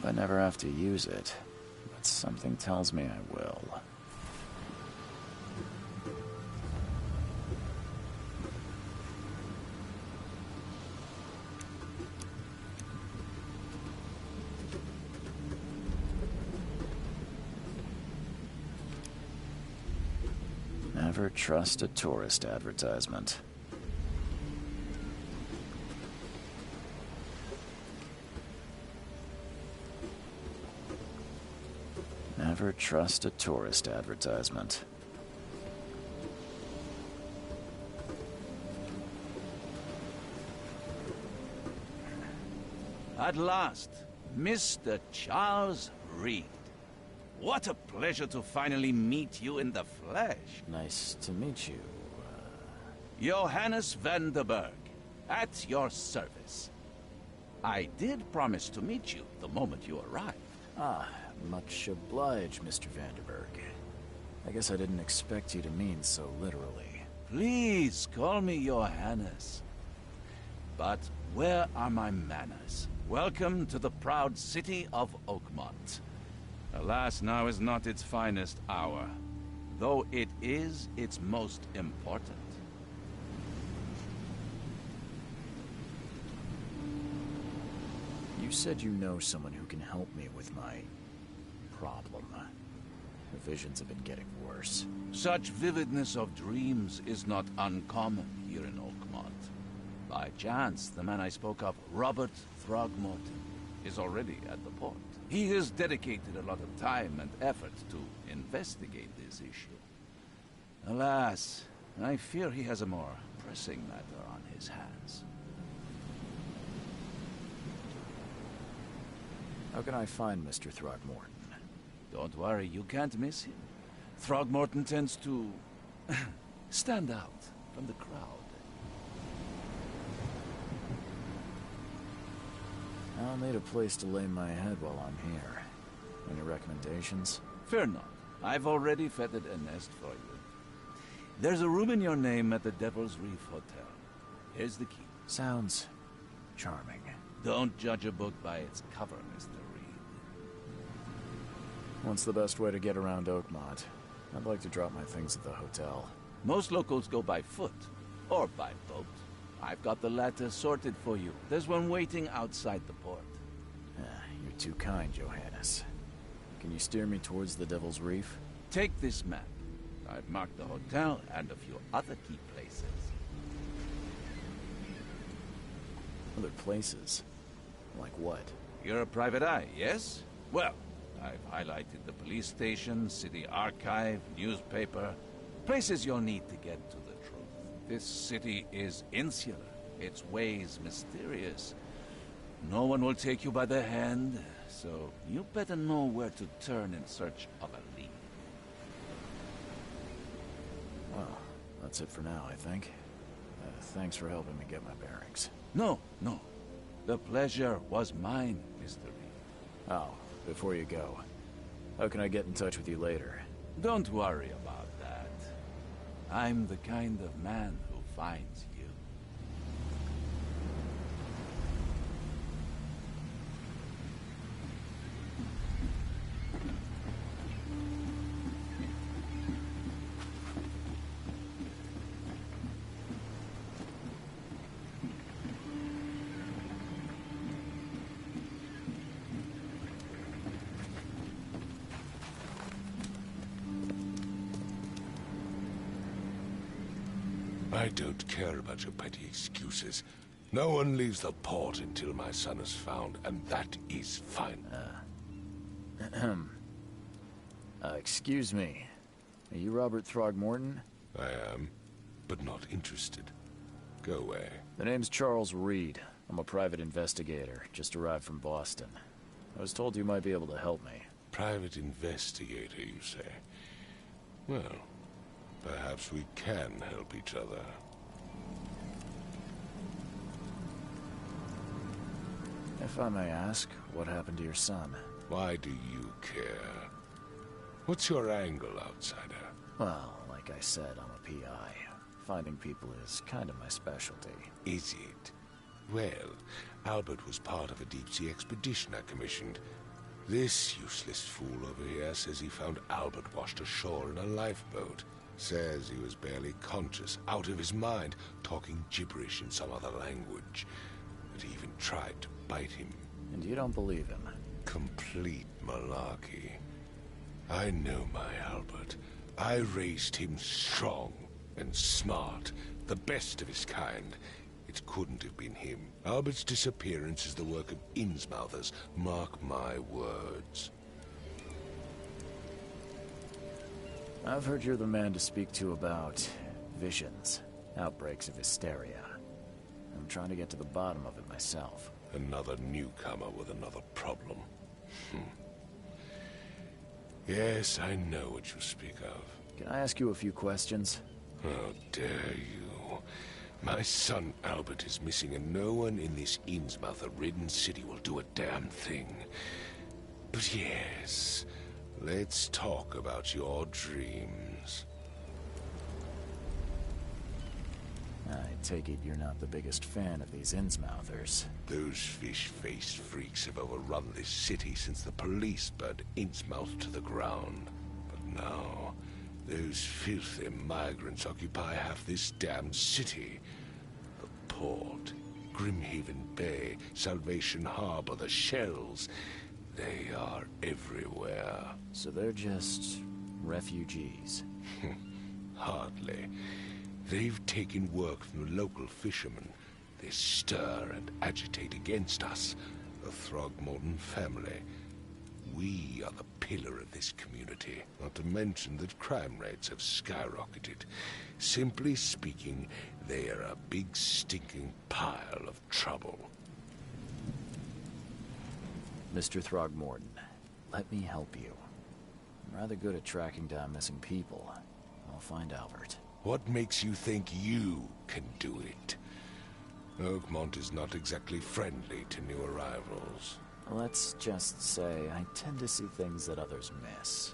I never have to use it, but something tells me I will. Never trust a tourist advertisement. Never trust a tourist advertisement. At last, Mr. Charles Reed. What a pleasure to finally meet you in the flesh. Nice to meet you. Johannes van der Berg, at your service. I did promise to meet you the moment you arrived. Ah, much obliged, Mr. Vanderberg. I guess I didn't expect you to mean so literally. Please call me Johannes. But where are my manners? Welcome to the proud city of Oakmont. Alas, now is not its finest hour, though it is its most important. You said you know someone who can help me with my problem. The visions have been getting worse. Such vividness of dreams is not uncommon here in Oakmont. By chance, the man I spoke of, Robert Throgmorton, is already at the port. He has dedicated a lot of time and effort to investigate this issue. Alas, I fear he has a more pressing matter on his hands. How can I find Mr. Throgmorton? Don't worry, you can't miss him. Throgmorton tends to stand out from the crowd. I'll need a place to lay my head while I'm here. Any recommendations? Fear not. I've already fettered a nest for you. There's a room in your name at the Devil's Reef Hotel. Here's the key. Sounds charming. Don't judge a book by its cover, Mr. Reed. What's the best way to get around Oakmont? I'd like to drop my things at the hotel. Most locals go by foot, or by boat. I've got the latter sorted for you. There's one waiting outside the port. You're too kind, Johannes. Can you steer me towards the Devil's Reef? Take this map. I've marked the hotel and a few other key places. Other places? Like what? You're a private eye, yes? Well, I've highlighted the police station, city archive, newspaper, places you'll need to get to the truth. This city is insular, its ways mysterious. No one will take you by the hand, so you better know where to turn in search of a lead. Well, that's it for now, I think. Thanks for helping me get my bearings. No. The pleasure was mine, Mr. Reed. Oh, before you go, how can I get in touch with you later? Don't worry about that. I'm the kind of man who finds you. I don't care about your petty excuses. No one leaves the port until my son is found, and that is fine. Excuse me. Are you Robert Throgmorton? I am, but not interested. Go away. The name's Charles Reed. I'm a private investigator, just arrived from Boston. I was told you might be able to help me. Private investigator, you say? Well, perhaps we can help each other. If I may ask, what happened to your son? Why do you care? What's your angle, outsider? Well, like I said, I'm a PI. Finding people is kind of my specialty. Is it? Well, Albert was part of a deep-sea expedition I commissioned. This useless fool over here says he found Albert washed ashore in a lifeboat. Says he was barely conscious, out of his mind, talking gibberish in some other language. That he even tried to bite him. And you don't believe him? Complete malarkey. I know my Albert. I raised him strong and smart, the best of his kind. It couldn't have been him. Albert's disappearance is the work of Innsmouthers, mark my words. I've heard you're the man to speak to about visions, outbreaks of hysteria. I'm trying to get to the bottom of it myself. Another newcomer with another problem. Yes, I know what you speak of. Can I ask you a few questions? How dare you? My son Albert is missing, and no one in this Innsmouther-ridden city will do a damn thing. But yes, let's talk about your dreams. I take it you're not the biggest fan of these Innsmouthers. Those fish-faced freaks have overrun this city since the police burned Innsmouth to the ground. But now, those filthy migrants occupy half this damned city. The port, Grimhaven Bay, Salvation Harbor, the Shells. They are everywhere. So they're just refugees? Hardly. They've taken work from the local fishermen. They stir and agitate against us, the Throgmorton family. We are the pillar of this community, not to mention that crime rates have skyrocketed. Simply speaking, they are a big stinking pile of trouble. Mr. Throgmorton, let me help you. I'm rather good at tracking down missing people. I'll find Albert. What makes you think you can do it? Oakmont is not exactly friendly to new arrivals. Let's just say I tend to see things that others miss.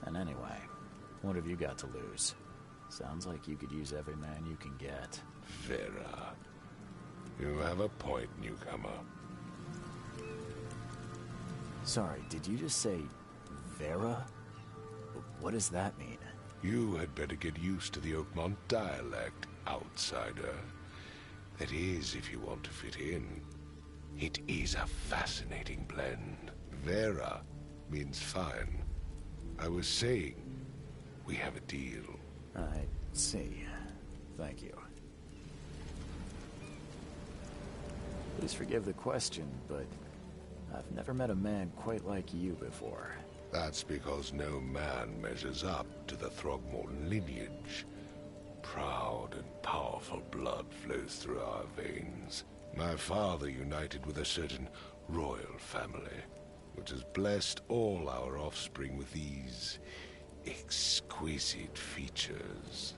And anyway, what have you got to lose? Sounds like you could use every man you can get. Vera. You have a point, newcomer. Sorry, did you just say Vera? What does that mean? You had better get used to the Oakmont dialect, outsider. That is, if you want to fit in. It is a fascinating blend. Vera means fine. I was saying, we have a deal. I see. Thank you. Please forgive the question, but I've never met a man quite like you before. That's because no man measures up to the Throgmorton lineage. Proud and powerful blood flows through our veins. My father united with a certain royal family, which has blessed all our offspring with these exquisite features.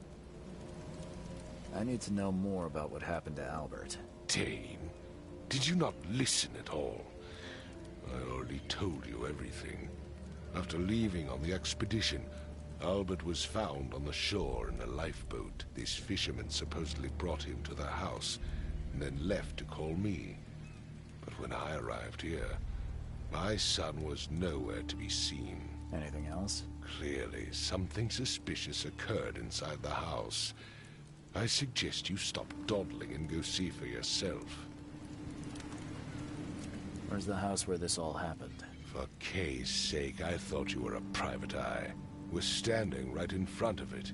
I need to know more about what happened to Albert. Dane, did you not listen at all? I already told you everything. After leaving on the expedition, Albert was found on the shore in a lifeboat. This fisherman supposedly brought him to their house, and then left to call me. But when I arrived here, my son was nowhere to be seen. Anything else? Clearly, something suspicious occurred inside the house. I suggest you stop dawdling and go see for yourself. Where's the house where this all happened? For Kay's sake, I thought you were a private eye. We're standing right in front of it.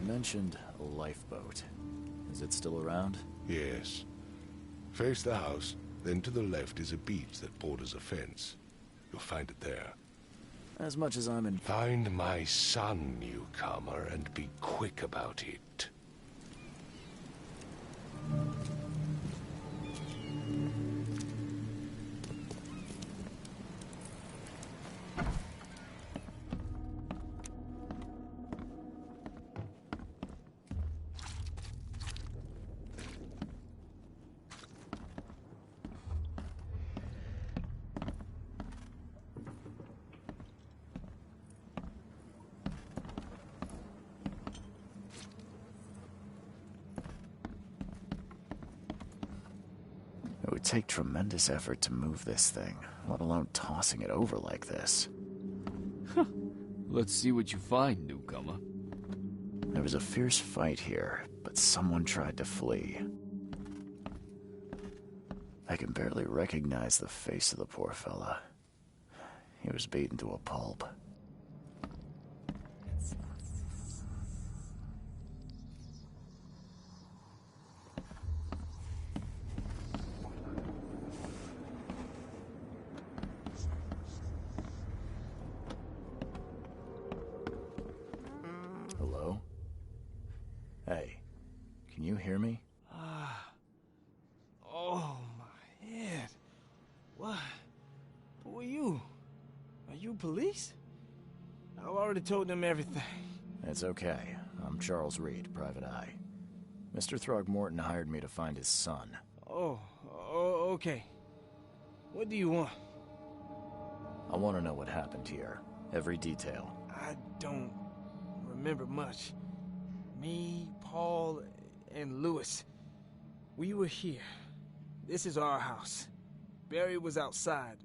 You mentioned a lifeboat. Is it still around? Yes. Face the house, then to the left is a beach that borders a fence. You'll find it there. As much as I'm in... Find my son, newcomer, and be quick about it. would take tremendous effort to move this thing, let alone tossing it over like this. Let's see what you find, newcomer. There was a fierce fight here, but someone tried to flee. I can barely recognize the face of the poor fella. He was beaten to a pulp. Hello? Hey, can you hear me? Oh, my head. What? Who are you? Are you police? I've already told them everything. It's okay. I'm Charles Reed, Private Eye. Mr. Throgmorton hired me to find his son. Oh, okay. What do you want? I want to know what happened here. Every detail. I don't remember much. Me, Paul, and Lewis. We were here. This is our house. Barry was outside,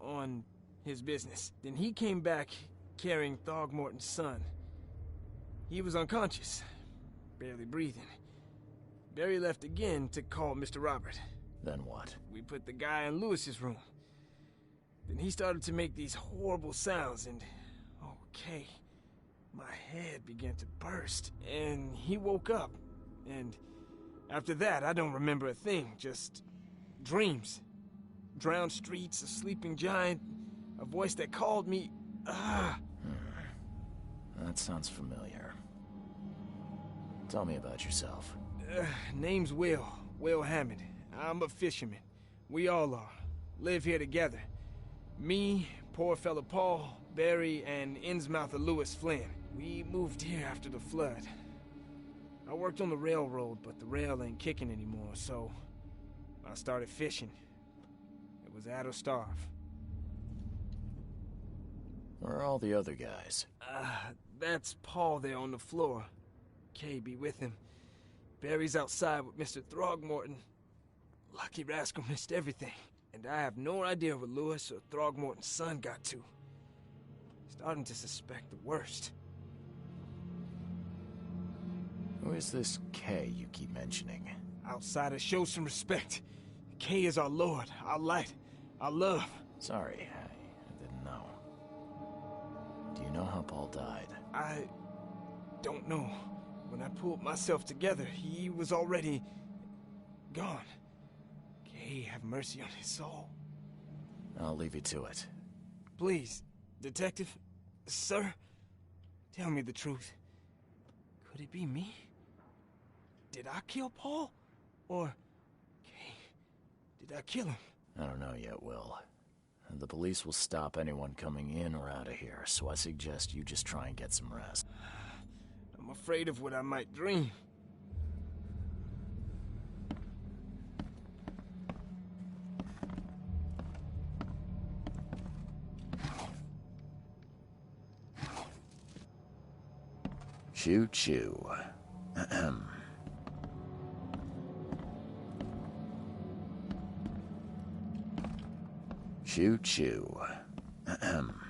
on his business. Then he came back carrying Throgmorton's son. He was unconscious, barely breathing. Barry left again to call Mr. Robert. Then what? We put the guy in Lewis's room. Then he started to make these horrible sounds and... okay. My head began to burst, and he woke up. And after that, I don't remember a thing, just dreams. Drowned streets, a sleeping giant, a voice that called me. That sounds familiar. Tell me about yourself. Name's Will Hammond. I'm a fisherman. We all are. Live here together. Me, poor fella Paul, Barry, and Innsmouther Lewis Flynn. We moved here after the flood. I worked on the railroad, but the rail ain't kicking anymore, so I started fishing. It was at or starve. Where are all the other guys? That's Paul there on the floor. Kay be with him. Barry's outside with Mr. Throgmorton. Lucky rascal missed everything. And I have no idea where Lewis or Throgmorton's son got to. Starting to suspect the worst. Who is this Kay you keep mentioning? Outsider, show some respect. Kay is our lord, our light, our love. Sorry, I didn't know. Do you know how Paul died? I don't know. When I pulled myself together, he was already gone. Kay, have mercy on his soul. I'll leave you to it. Please, Detective, sir, tell me the truth. Could it be me? Did I kill Paul? Or, Kay, did I kill him? I don't know yet, Will. The police will stop anyone coming in or out of here, so I suggest you just try and get some rest. I'm afraid of what I might dream. Choo choo. Ahem. Choo choo. Ahem.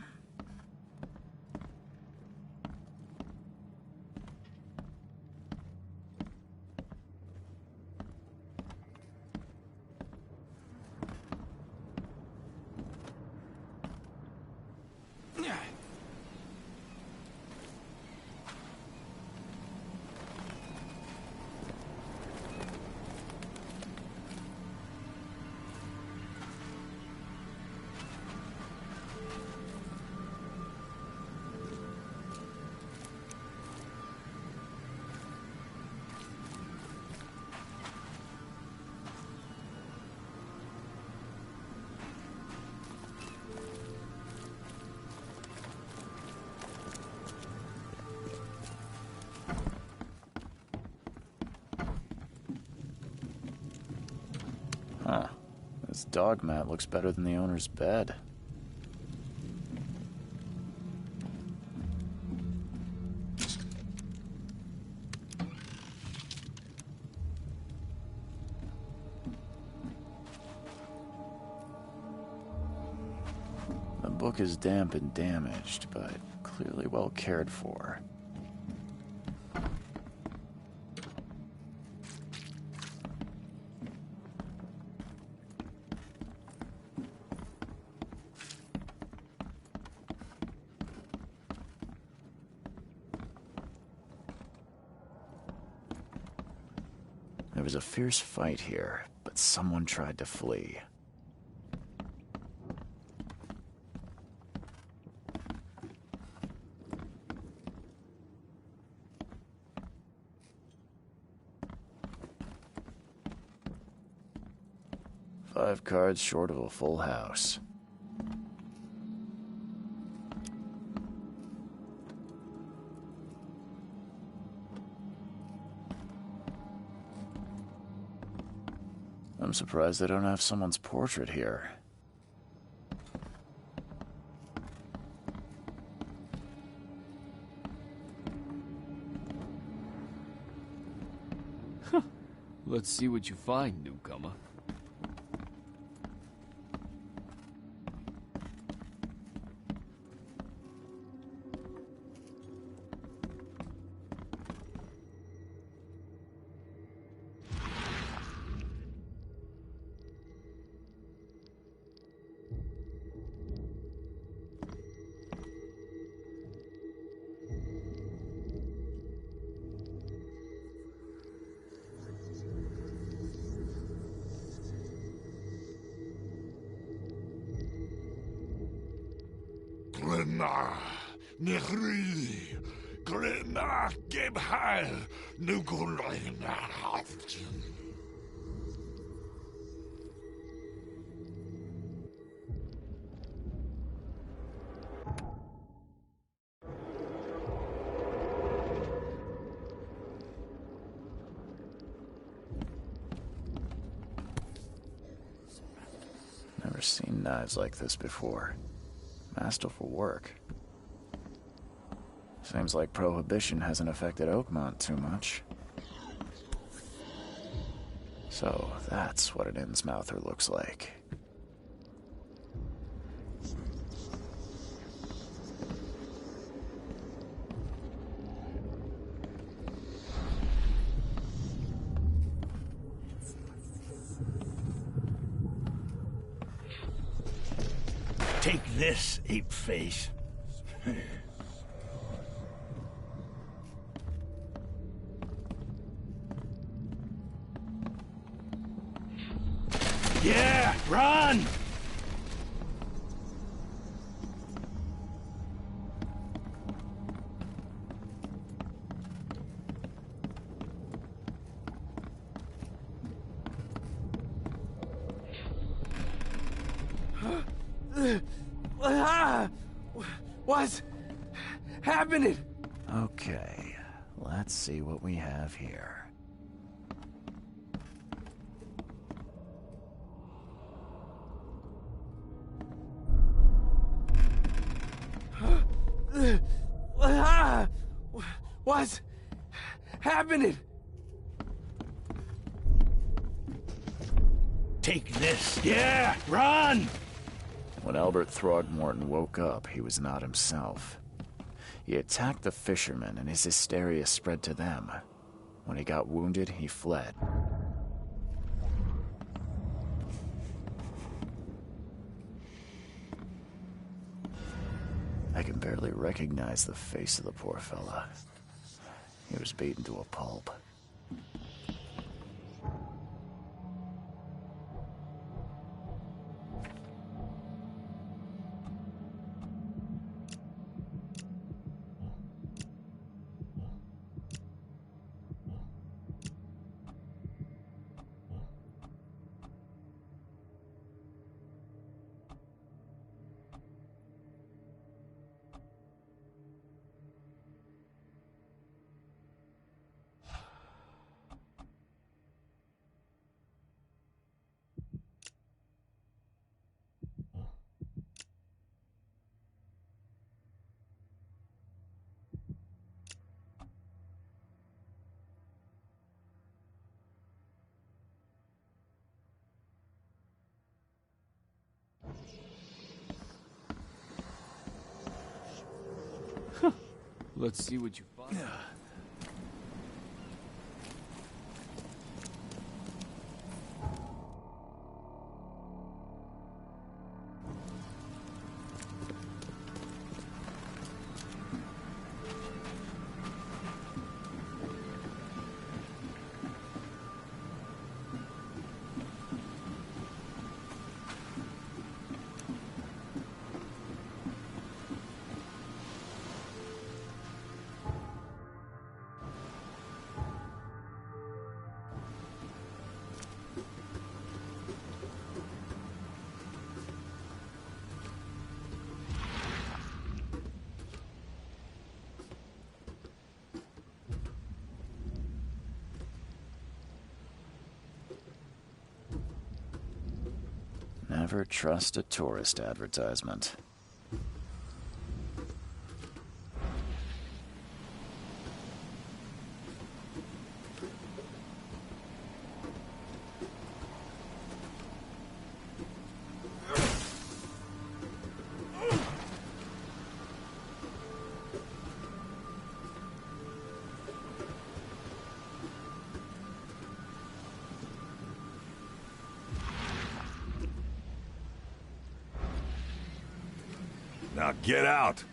Huh. This dog mat looks better than the owner's bed. book is damp and damaged, but clearly well cared for. There was a fierce fight here, but someone tried to flee. Five cards short of a full house. I'm surprised they don't have someone's portrait here. Let's see what you find, newcomer. Glenna, Nehri, Glenna, Gebhal, Nugulina, Haftin. Never seen knives like this before. Masterful work. Seems like Prohibition hasn't affected Oakmont too much. So, that's what an Innsmouther looks like. Take this, ape face. Yeah, run! What's happening? Okay, let's see what we have here. What's happening? Take this. Yeah, run! When Albert Throgmorton woke up, he was not himself. He attacked the fishermen, and his hysteria spread to them. When he got wounded, he fled. I can barely recognize the face of the poor fella. He was beaten to a pulp. Let's see what you find. Never trust a tourist advertisement. Now get out!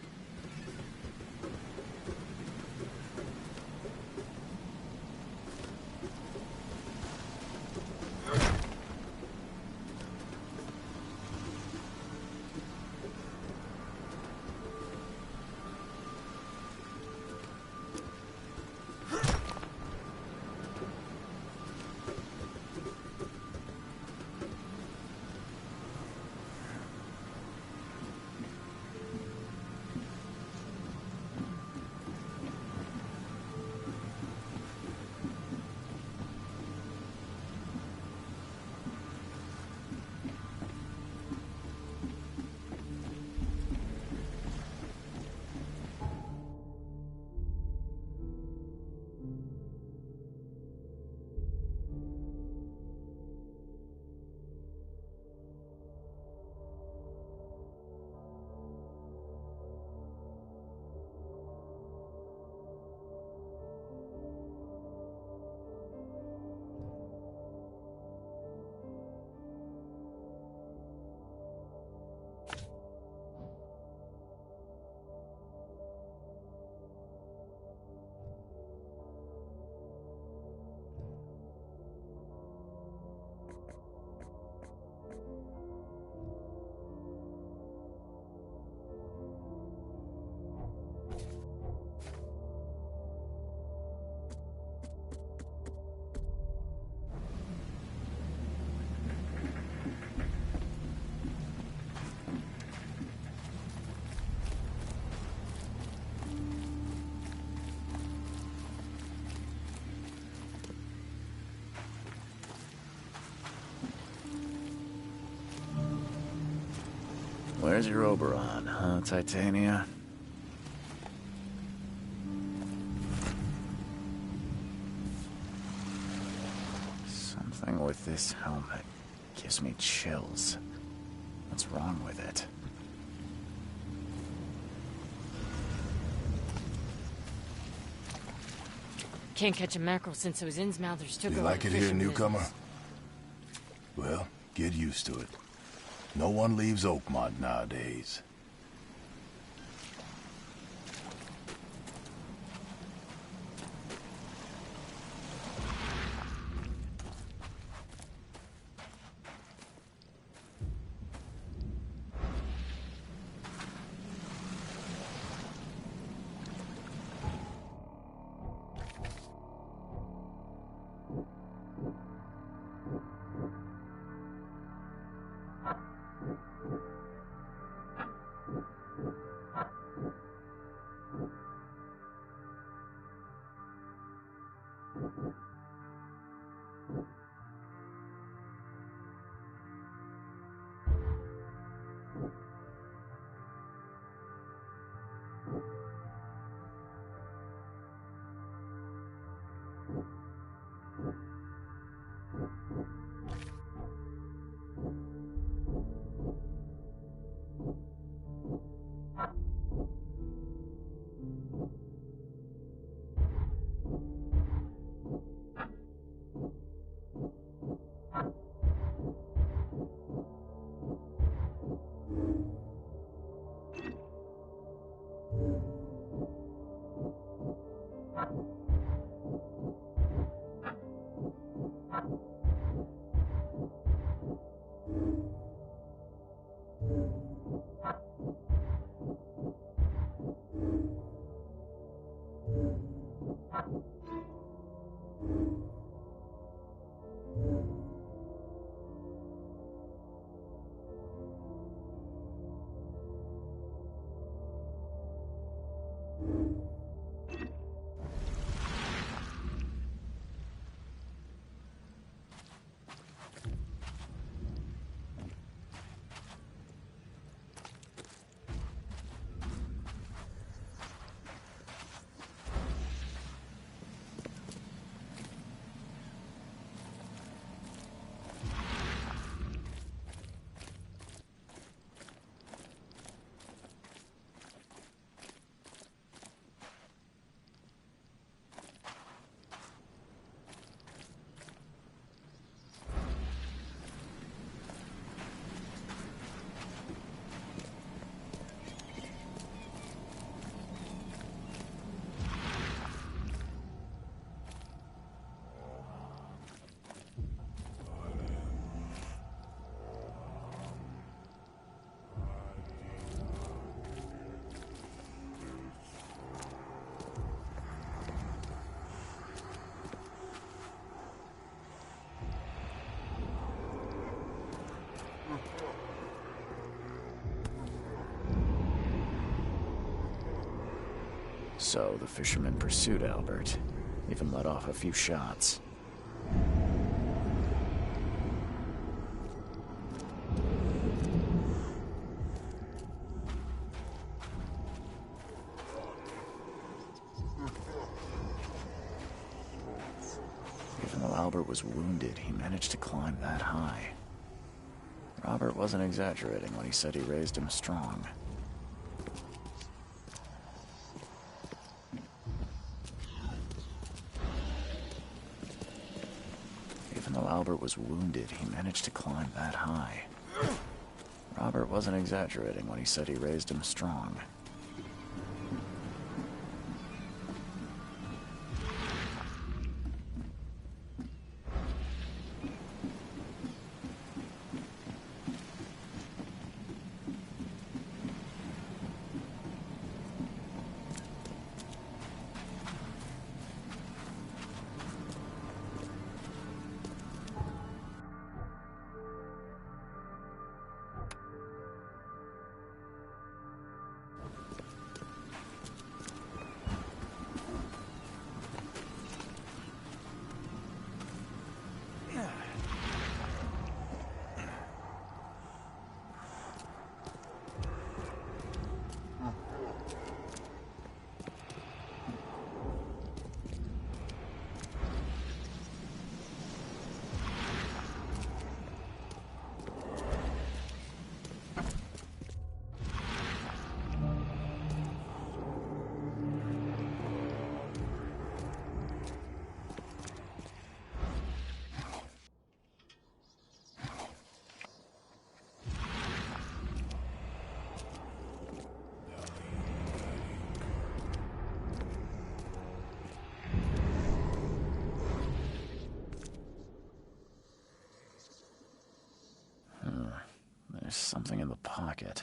Where's your Oberon, huh, Titania? Something with this helmet gives me chills. What's wrong with it? Can't catch a mackerel since those Innsmouthers took You over like the it here, fishing newcomer? business. Well, get used to it. No one leaves Oakmont nowadays. So the fisherman pursued Albert, even let off a few shots. Even though Albert was wounded, he managed to climb that high. Robert wasn't exaggerating when he said he raised him strong. Even though Albert was wounded, he managed to climb that high. Robert wasn't exaggerating when he said he raised him strong. There's something in the pocket.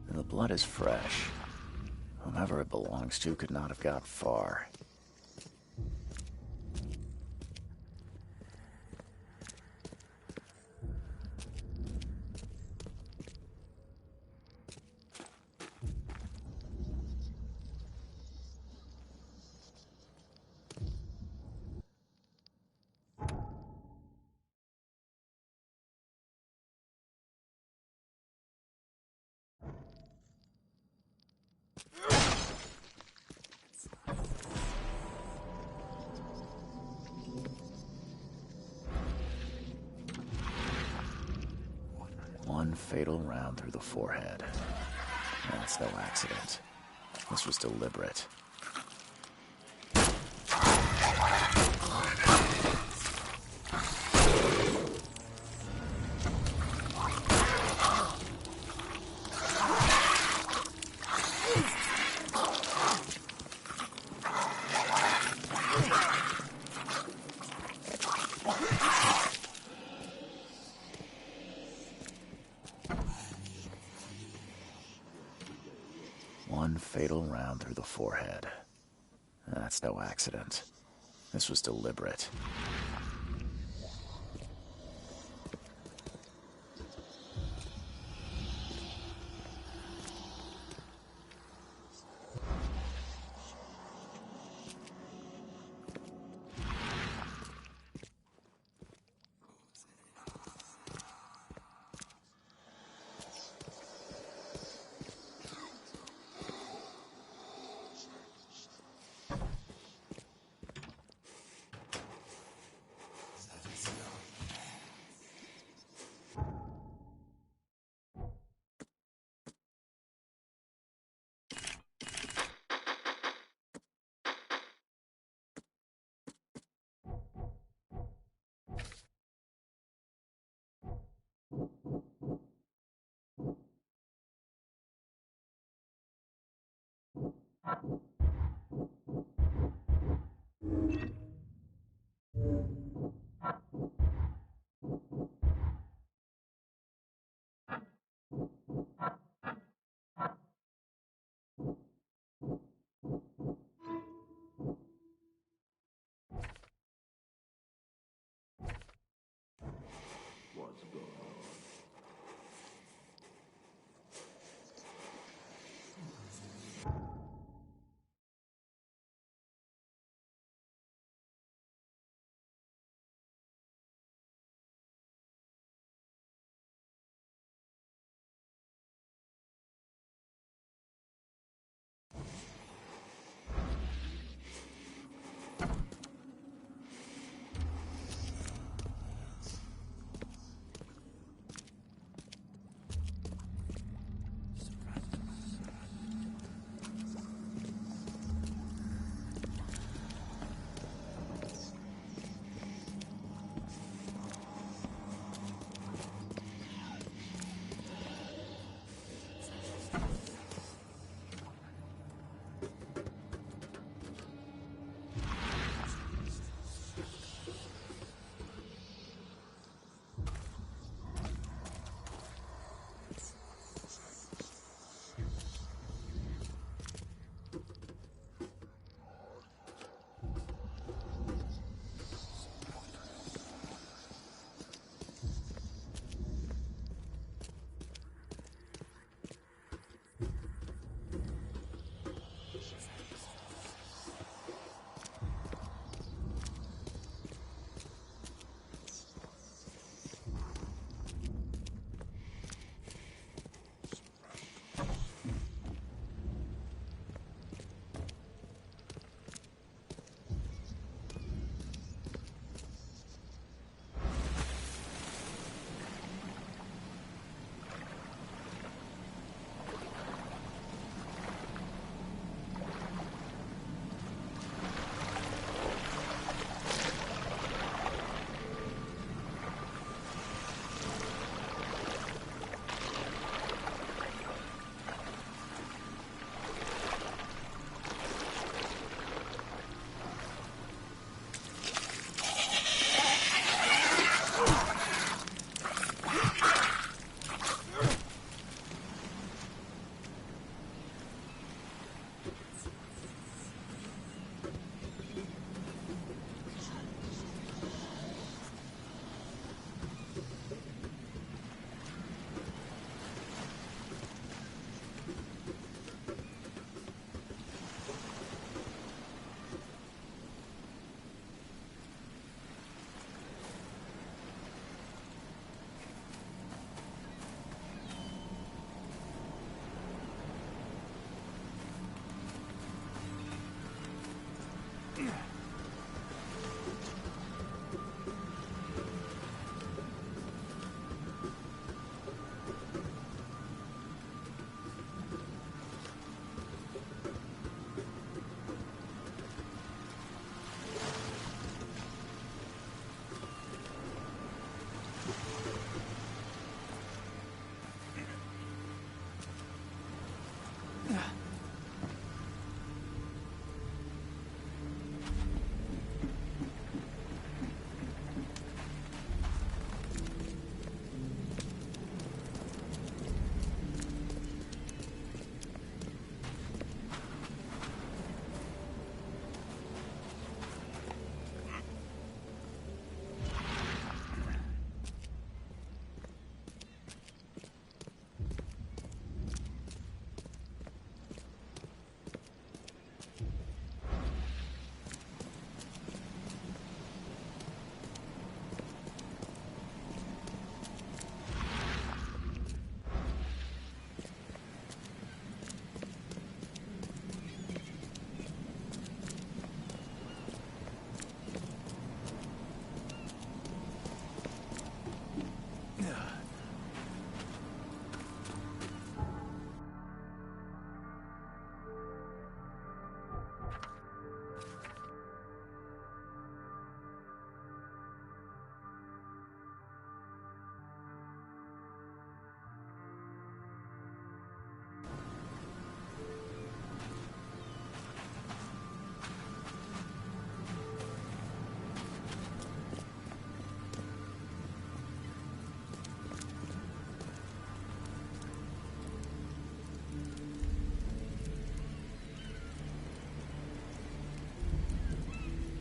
The blood is fresh. Whomever it belongs to could not have got far. One fatal round through the forehead. That's no accident. This was deliberate. One fatal round through the forehead. That's no accident. This was deliberate.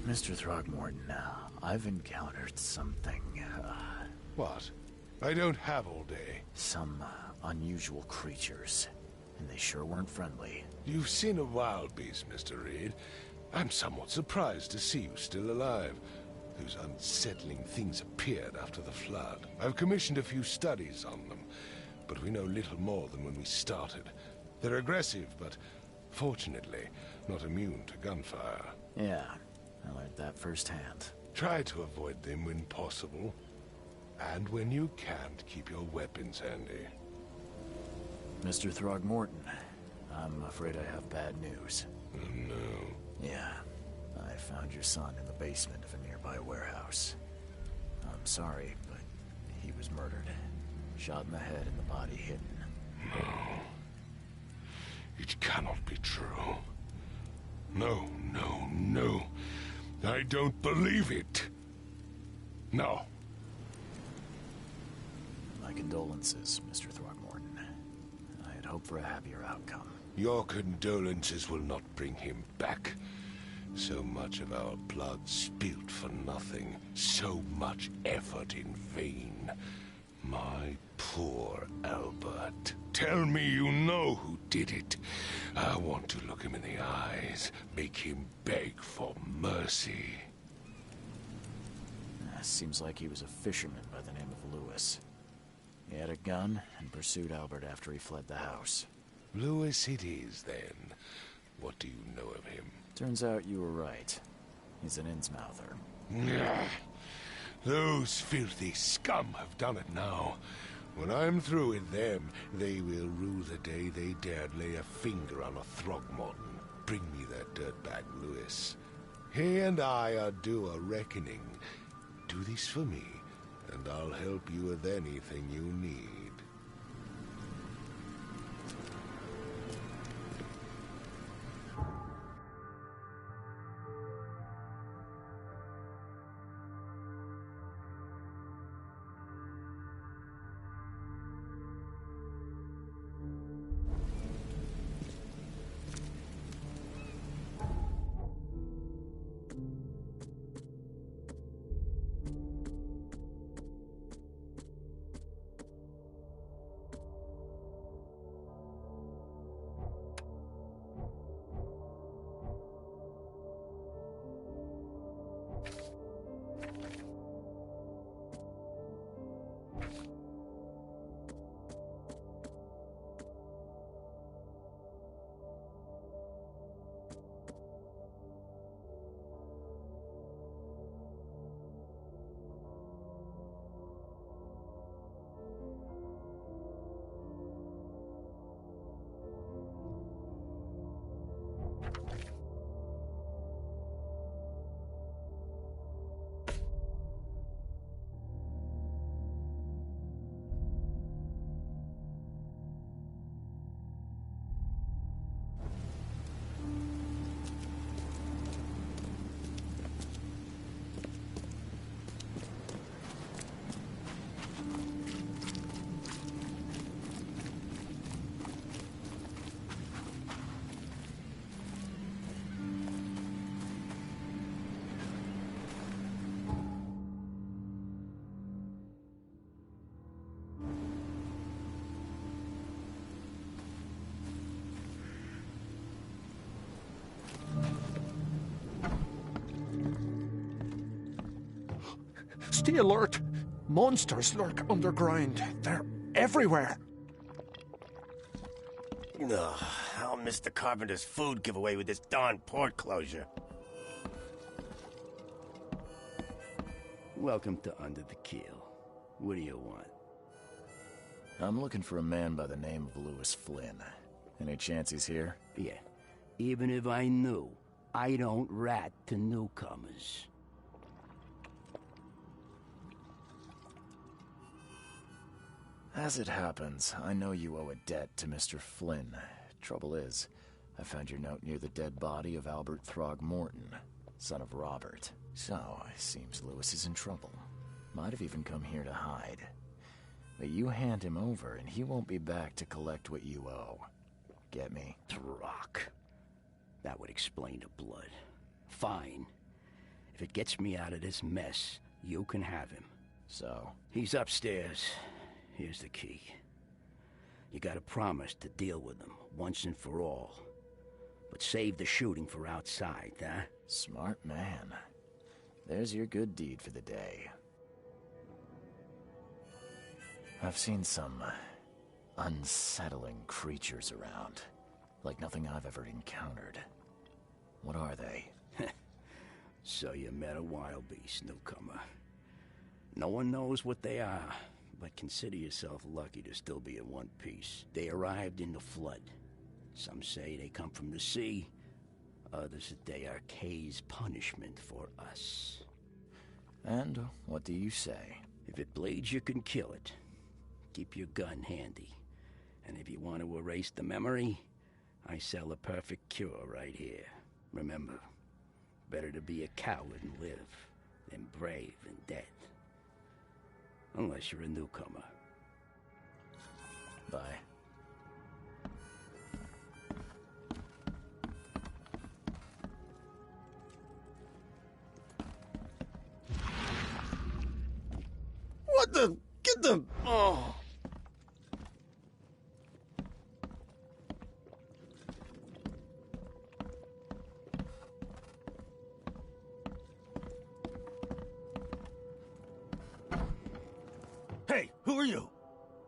Mr. Throgmorton, I've encountered something, What? I don't have all day. some unusual creatures, and they sure weren't friendly. You've seen a wild beast, Mr. Reed. I'm somewhat surprised to see you still alive. Those unsettling things appeared after the flood. I've commissioned a few studies on them, but we know little more than when we started. They're aggressive, but fortunately, not immune to gunfire. Yeah, I learned that firsthand. Try to avoid them when possible. And when you can't, keep your weapons handy. Mr. Throgmorton, I'm afraid I have bad news. Oh, no. Yeah, I found your son in the basement of a nearby warehouse. I'm sorry, but he was murdered. Shot in the head and the body hidden. No. It cannot be true. No, no, no. I don't believe it. No. My condolences, Mr. Throgmorton. I had hoped for a happier outcome. Your condolences will not bring him back. So much of our blood spilt for nothing. So much effort in vain. My poor Albert. Tell me you know who did it. I want to look him in the eyes, make him beg for mercy. Seems like he was a fisherman by the name of Lewis. He had a gun and pursued Albert after he fled the house. Lewis it is, then. What do you know of him? Turns out you were right. He's an Innsmouther. Nyah. Those filthy scum have done it now. When I'm through with them, they will rue the day they dared lay a finger on a Throgmorton. Bring me that dirtbag, Lewis. He and I are due a reckoning. Do this for me, and I'll help you with anything you need. Stay alert! Monsters lurk underground. They're everywhere. Ugh, I'll miss the carpenter's food giveaway with this darn port closure. Welcome to Under the Keel. What do you want? I'm looking for a man by the name of Lewis Flynn. Any chance he's here? Yeah. Even if I knew, I don't rat to newcomers. As it happens, I know you owe a debt to Mr. Flynn. Trouble is, I found your note near the dead body of Albert Throgmorton, son of Robert. So, it seems Lewis is in trouble. Might have even come here to hide. But you hand him over, and he won't be back to collect what you owe. Get me? Throck. That would explain the blood. Fine. If it gets me out of this mess, you can have him. So? He's upstairs. Here's the key. You gotta promise to deal with him, once and for all. But save the shooting for outside, huh? Smart man. There's your good deed for the day. I've seen some unsettling creatures around. Like nothing I've ever encountered. What are they? So you met a wild beast, newcomer. No one knows what they are, but consider yourself lucky to still be in one piece. They arrived in the flood. Some say they come from the sea. Others that they are Kay's punishment for us. And what do you say? If it bleeds, you can kill it. Keep your gun handy. And if you want to erase the memory, I sell a perfect cure right here. Remember, better to be a coward and live than brave and dead. Unless you're a newcomer. Bye. What the... Get the... Oh... Hey, who are you?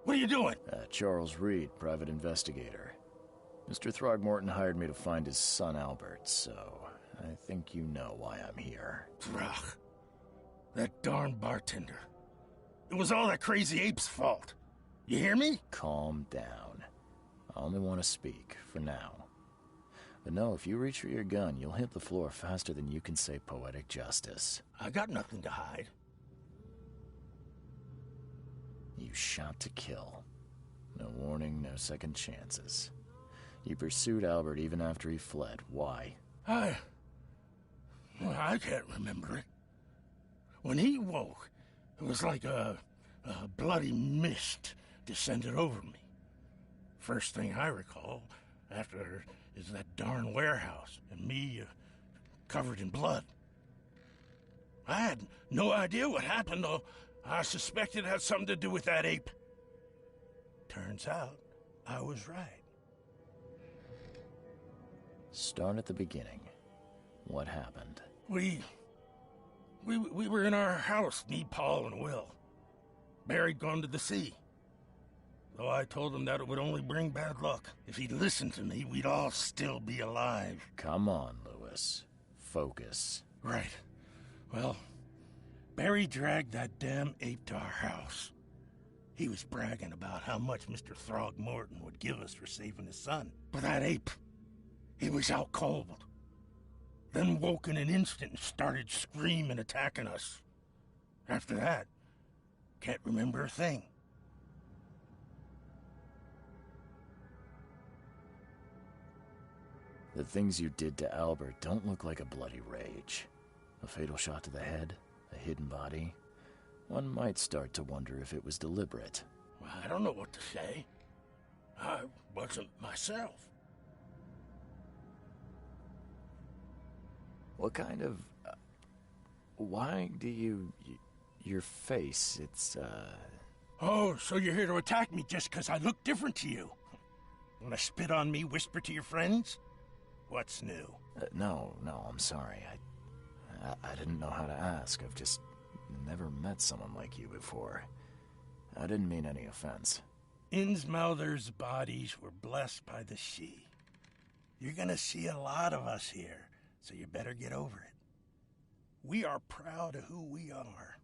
What are you doing? Charles Reed, private investigator. Mr. Throgmorton hired me to find his son Albert, so I think you know why I'm here. Throg. That darn bartender. It was all that crazy ape's fault. You hear me? Calm down. I only want to speak, for now. But no, if you reach for your gun, you'll hit the floor faster than you can say poetic justice. I got nothing to hide. You shot to kill. No warning, no second chances. You pursued Albert even after he fled. Why? I can't remember it. When he woke, it was like a bloody mist descended over me. First thing I recall after is that darn warehouse and me covered in blood. I had no idea what happened, though. I suspected it had something to do with that ape. Turns out, I was right. Start at the beginning. What happened? We were in our house, me, Paul, and Will. Barry'd gone to the sea. Though I told him that it would only bring bad luck. If he'd listened to me, we'd all still be alive. Come on, Lewis. Focus. Right. Well, Barry dragged that damn ape to our house. He was bragging about how much Mr. Throgmorton would give us for saving his son. But that ape, he was out cold. Then woke in an instant and started screaming, attacking us. After that, can't remember a thing. The things you did to Albert don't look like a bloody rage. A fatal shot to the head, a hidden body. One might start to wonder if it was deliberate. I don't know what to say. I wasn't myself. What kind of... why do you... your face, it's, Oh, so you're here to attack me just because I look different to you? Wanna spit on me, whisper to your friends? What's new? No, I'm sorry. I didn't know how to ask. I've just never met someone like you before. I didn't mean any offense. Innsmouther's bodies were blessed by the sea. You're gonna see a lot of us here, so you better get over it. We are proud of who we are.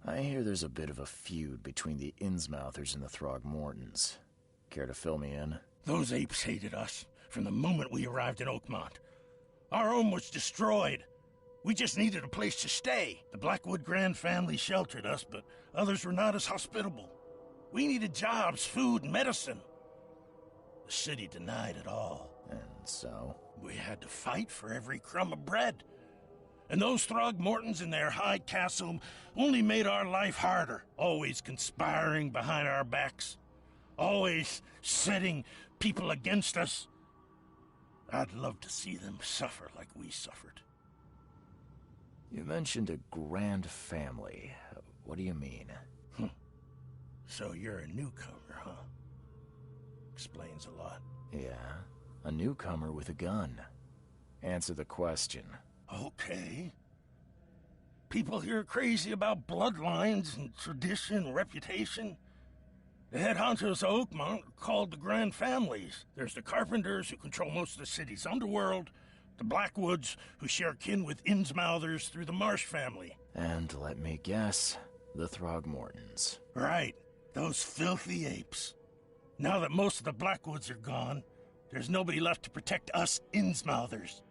I hear there's a bit of a feud between the Innsmouthers and the Throgmortons. Care to fill me in? Those apes hated us from the moment we arrived in Oakmont. Our home was destroyed. We just needed a place to stay. The Blackwood Grand family sheltered us, but others were not as hospitable. We needed jobs, food, and medicine. The city denied it all. And so? We had to fight for every crumb of bread. And those Throgmortons in their high castle only made our life harder, always conspiring behind our backs, always setting people against us. I'd love to see them suffer like we suffered. You mentioned a grand family. What do you mean? So you're a newcomer, huh? Explains a lot. Yeah, a newcomer with a gun. Answer the question. Okay. People here are crazy about bloodlines and tradition and reputation. The head honchos of Oakmont are called the Grand Families. There's the Carpenters, who control most of the city's underworld, the Blackwoods, who share kin with Innsmouthers through the Marsh family. And let me guess, the Throgmortons. Right, those filthy apes. Now that most of the Blackwoods are gone, there's nobody left to protect us Innsmouthers.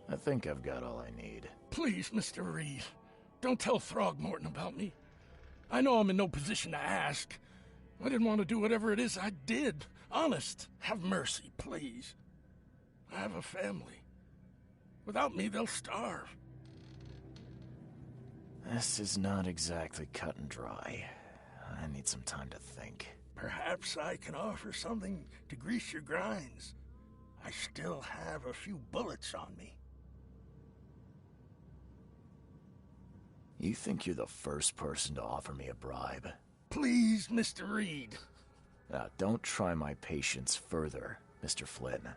I think I've got all I need. Please, Mr. Reed, don't tell Throgmorton about me. I know I'm in no position to ask. I didn't want to do whatever it is I did. Honest, have mercy, please. I have a family. Without me, they'll starve. This is not exactly cut and dry. I need some time to think. Perhaps I can offer something to grease your grinds. I still have a few bullets on me. You think you're the first person to offer me a bribe? Please, Mr. Reed. Don't try my patience further, Mr. Flynn.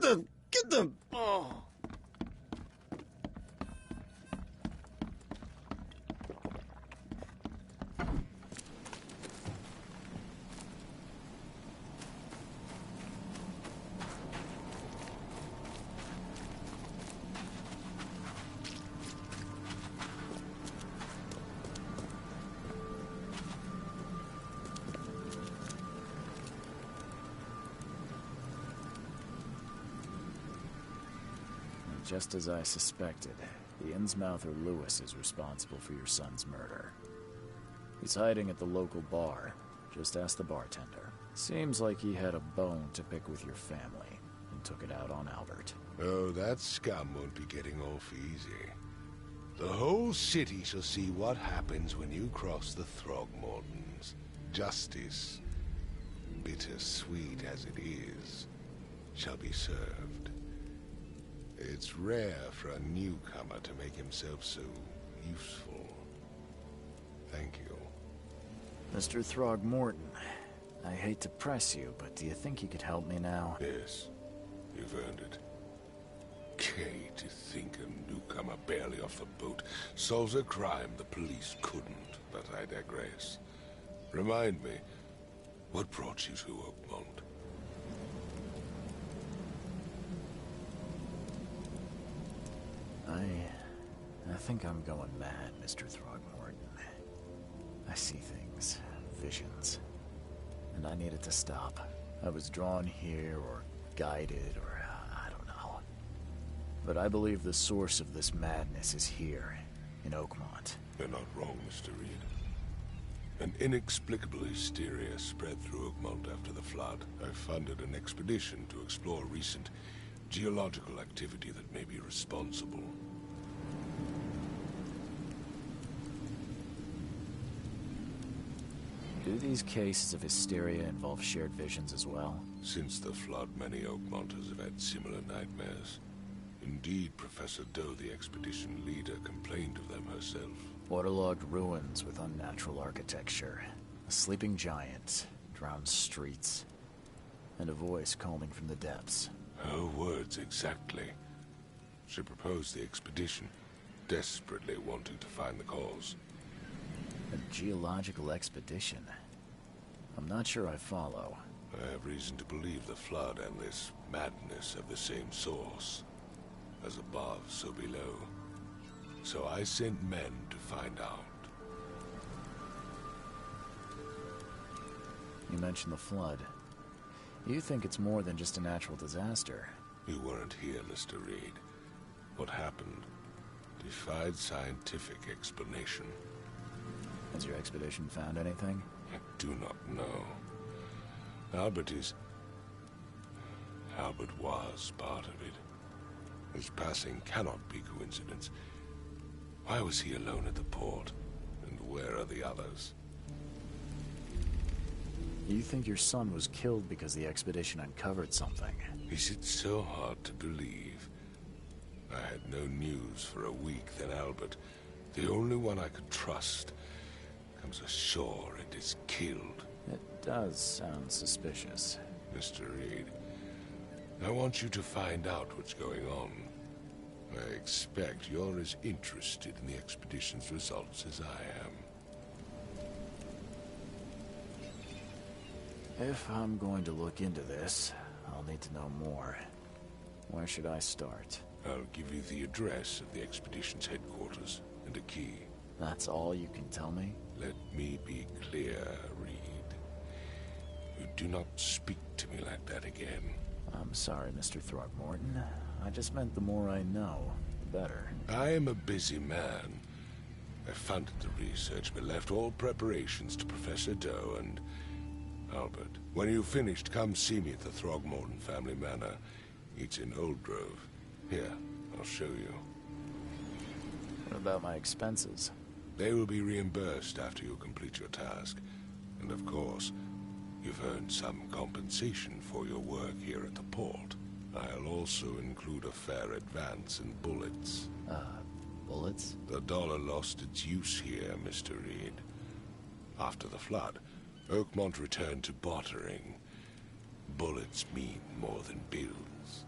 Get the... Oh. Just as I suspected, the Innsmouther Lewis is responsible for your son's murder. He's hiding at the local bar. Just ask the bartender. Seems like he had a bone to pick with your family, and took it out on Albert. Oh, that scum won't be getting off easy. The whole city shall see what happens when you cross the Throgmortons. Justice, bittersweet as it is, shall be served. It's rare for a newcomer to make himself so useful. Thank you. Mr. Throgmorton, I hate to press you, but do you think you could help me now? Yes, you've earned it. Kay, to think a newcomer barely off the boat solves a crime the police couldn't, but I digress. Remind me, what brought you to Oakmont? I think I'm going mad, Mr. Throgmorton. I see things, visions, and I needed to stop. I was drawn here, or guided, or I don't know. But I believe the source of this madness is here, in Oakmont. You're not wrong, Mr. Reed. An inexplicable hysteria spread through Oakmont after the flood. I funded an expedition to explore recent geological activity that may be responsible. Do these cases of hysteria involve shared visions as well? Since the flood, many Oakmonters have had similar nightmares. Indeed, Professor Doe, the expedition leader, complained of them herself. Waterlogged ruins with unnatural architecture, a sleeping giant, drowned streets, and a voice calling from the depths. Her words exactly. She proposed the expedition, desperately wanting to find the cause. A geological expedition? I'm not sure I follow. I have reason to believe the flood and this madness have the same source. As above, so below. So I sent men to find out. You mentioned the flood. You think it's more than just a natural disaster? You weren't here, Mr. Reed. What happened defied scientific explanation. Has your expedition found anything? I do not know. Albert was part of it. His passing cannot be coincidence. Why was he alone at the port? And where are the others? You think your son was killed because the expedition uncovered something? Is it so hard to believe? I had no news for a week, then Albert, the only one I could trust, comes ashore and is killed. It does sound suspicious. Mr. Reed, I want you to find out what's going on. I expect you're as interested in the expedition's results as I am. If I'm going to look into this, I'll need to know more. Where should I start? I'll give you the address of the expedition's headquarters and a key. That's all you can tell me? Let me be clear, Reed. You do not speak to me like that again. I'm sorry, Mr. Throgmorton. I just meant the more I know, the better. I am a busy man. I funded the research, but left all preparations to Professor Doe and Albert. When you've finished, come see me at the Throgmorton family manor. It's in Old Grove. Here, I'll show you. What about my expenses? They will be reimbursed after you complete your task. And of course, you've earned some compensation for your work here at the port. I'll also include a fair advance in bullets. Bullets? The dollar lost its use here, Mr. Reed. After the flood, Oakmont returned to bartering. Bullets mean more than bills.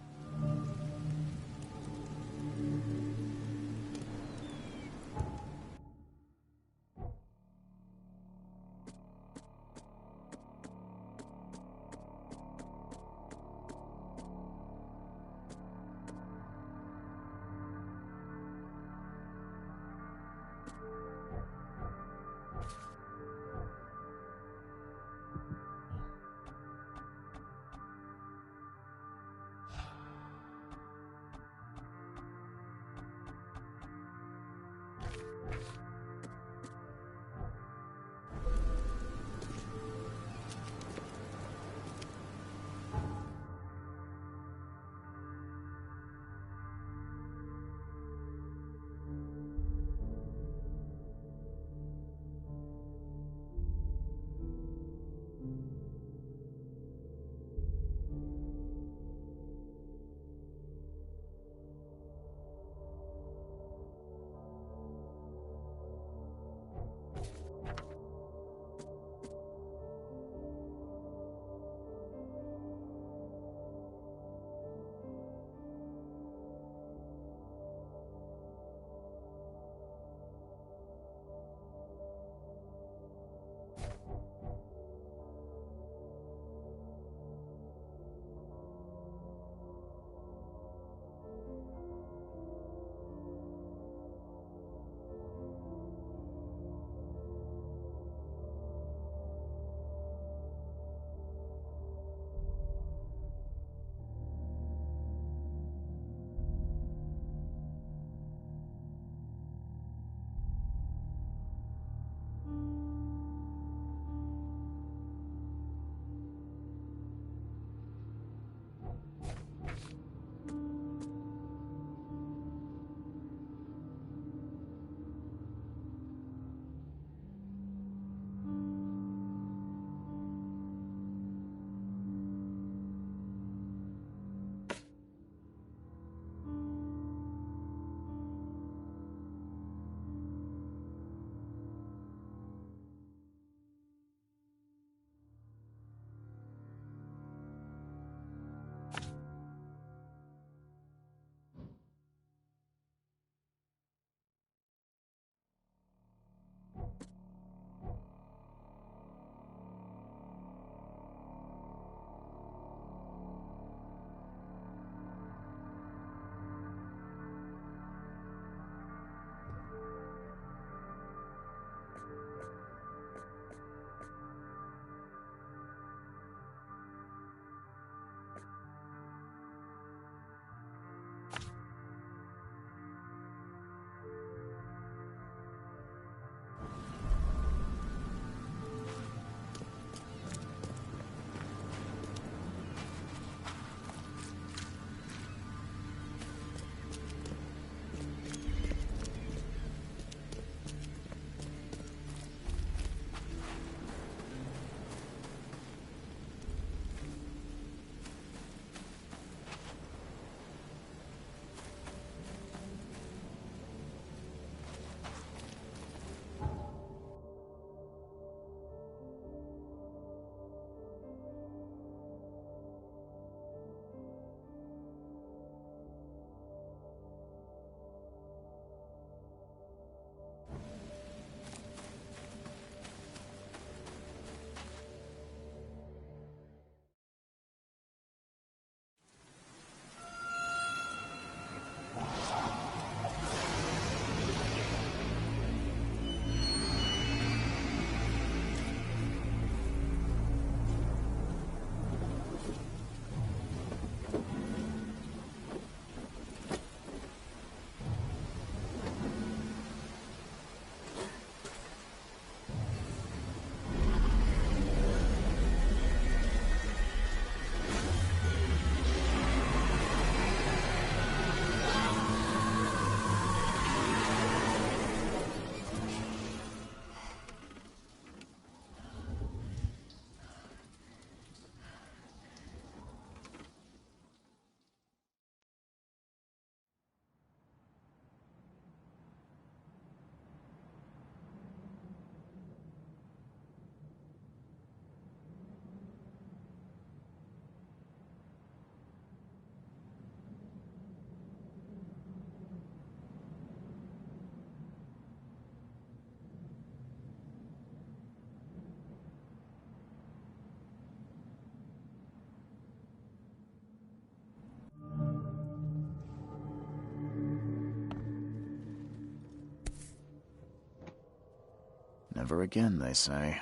Never again, they say.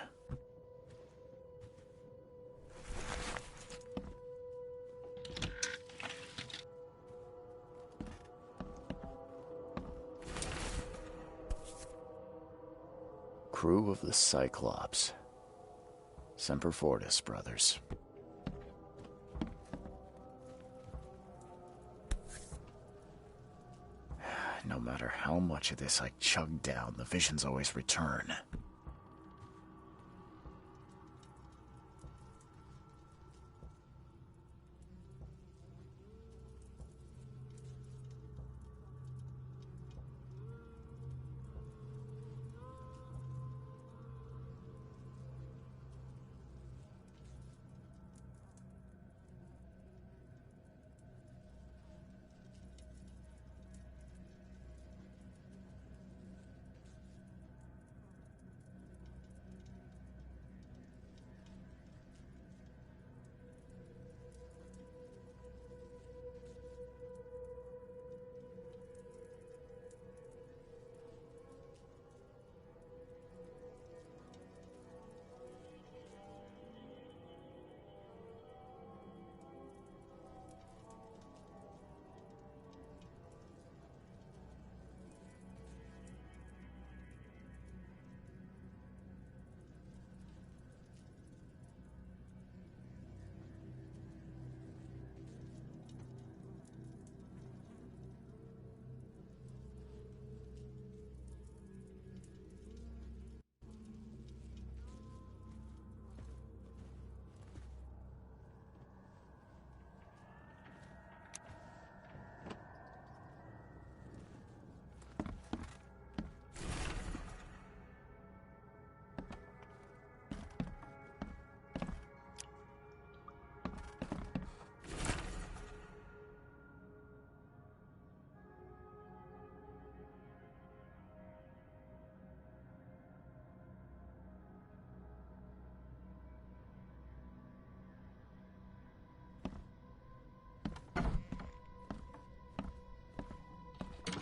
Crew of the Cyclops. Semper Fortis, brothers. No matter how much of this I chug down, the visions always return.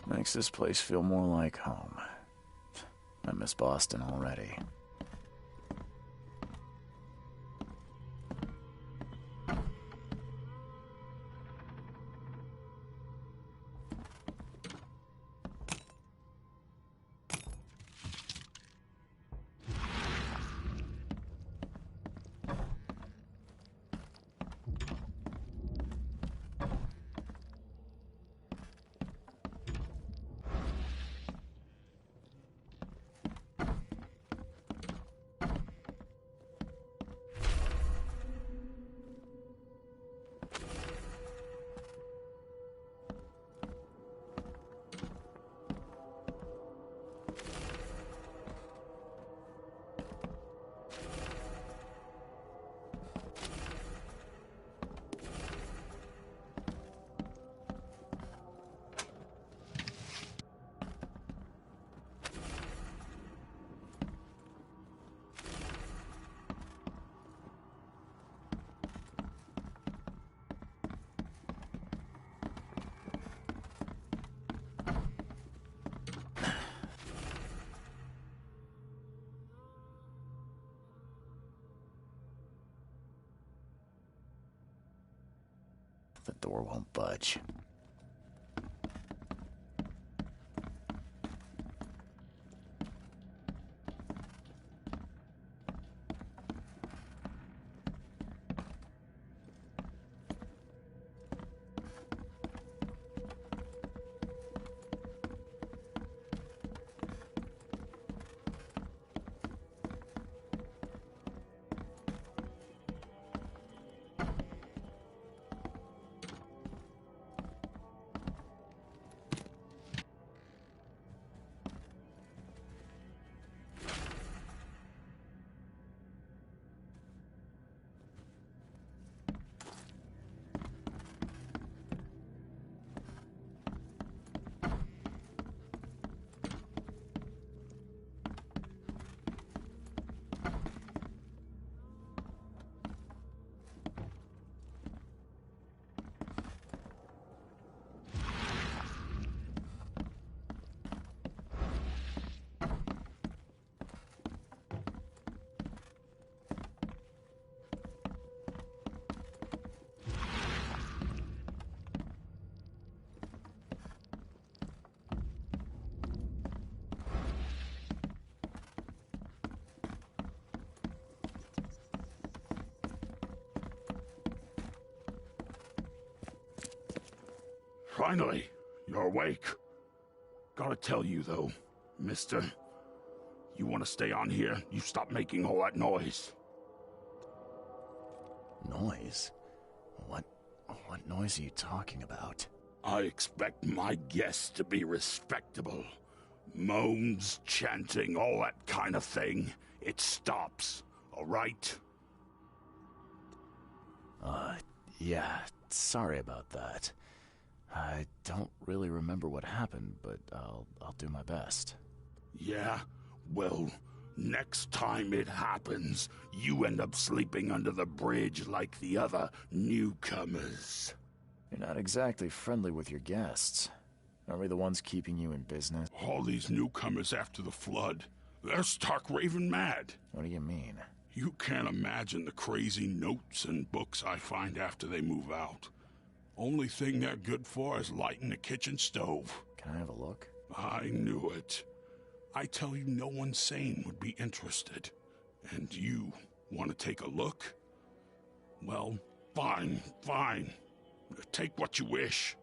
Makes this place feel more like home. I miss Boston already. The door won't budge. Finally, you're awake. Gotta tell you, though, mister, you want to stay on here, you stop making all that noise. Noise? What noise are you talking about? I expect my guests to be respectable. Moans, chanting, all that kind of thing. It stops, all right? Yeah, sorry about that. I don't really remember what happened, but I'll do my best. Yeah? Well, next time it happens, you end up sleeping under the bridge like the other newcomers. You're not exactly friendly with your guests. Aren't we the ones keeping you in business? All these newcomers after the flood, they're stark raving mad. What do you mean? You can't imagine the crazy notes and books I find after they move out. Only thing they're good for is lighting the kitchen stove. Can I have a look? I knew it. I tell you, no one sane would be interested. And you want to take a look? Well, fine. Take what you wish.